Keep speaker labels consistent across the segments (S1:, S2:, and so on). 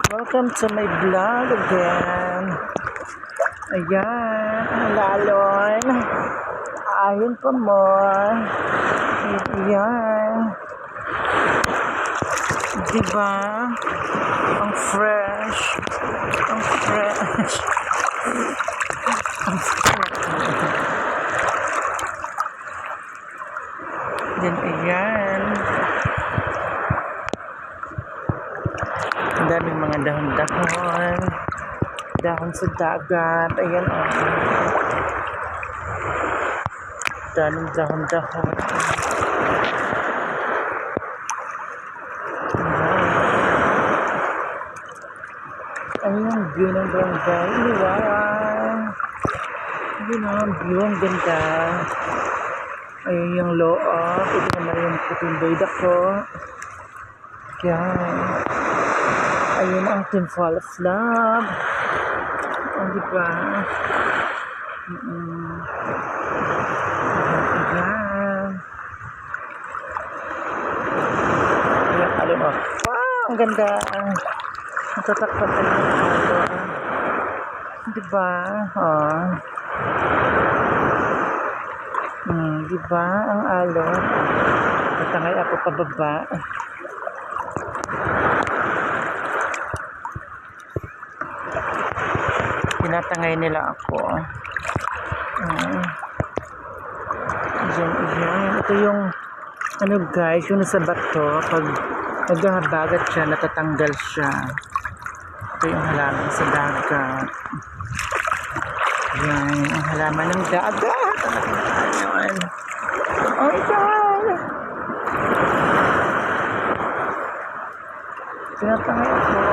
S1: Welcome to my vlog again. Ayan, ang lalon. Ayun pa more. Ayan. Diba? Ang fresh. Ang fresh. Ang fresh. Then, ayan. Ang daming mga dahon-dahon. Dahon sa dagat. Ayan o. Daming dahon-dahon. Ayan ang view ng barangay. Wow! Ayan ang view. Ang ganda. Ayan yung loob. Ito naman yung puting bayda ko. Ayan. Ayun ang Temple of Love. O, diba? Ayan. Ayan, alam mo. Wow, ang ganda. Natatakpan tayo ng alo. Diba? Oh. Diba? Ang alo. Natangay ako pababa. Tinatangay nila ako. Ayan. Ito yung ano guys, yung nasa bato, pag naghahabagat siya, natatanggal siya. Ito yung halaman sa dagat. Ayan, ang halaman ng dagat. Ayan. Oh my God! Tinatangay ako.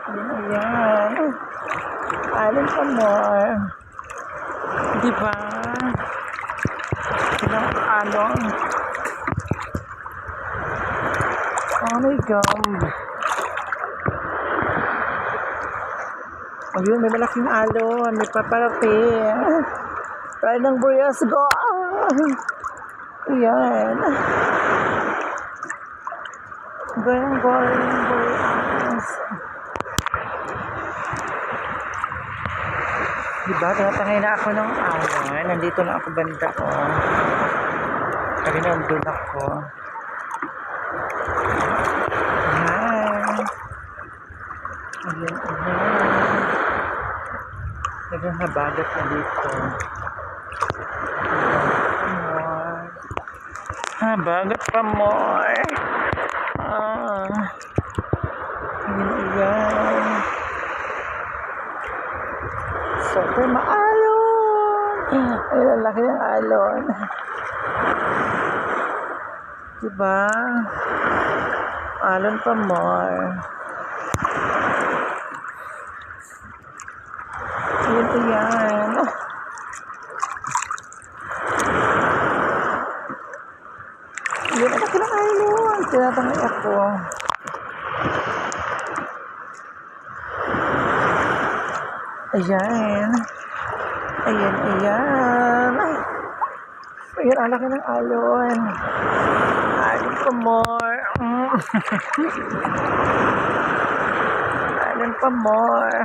S1: Ayan. Alin pa more. Diba? Ilang alon. Oh my God. Ayun, may malaking alon. May paparating. Try ng Boreas go. Ayan. Going Boreas. Diba? Tinatangay na ako ng alon. Nandito na ako banda ko. Kaya nandun ako. Ayan. Ayan. Naghahabagat na dito. Habagat pa more. Ayan. Super maalon. Ay, ang laki ng alon. Diba? Alon pa more. Ito yan. Yan ang laki ng alon. Tinatangay ako. Ayan. Ayan. Ayan, ang laki ng alon. Alon pa more. Alon pa more.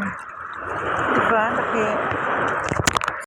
S1: Diba, laki?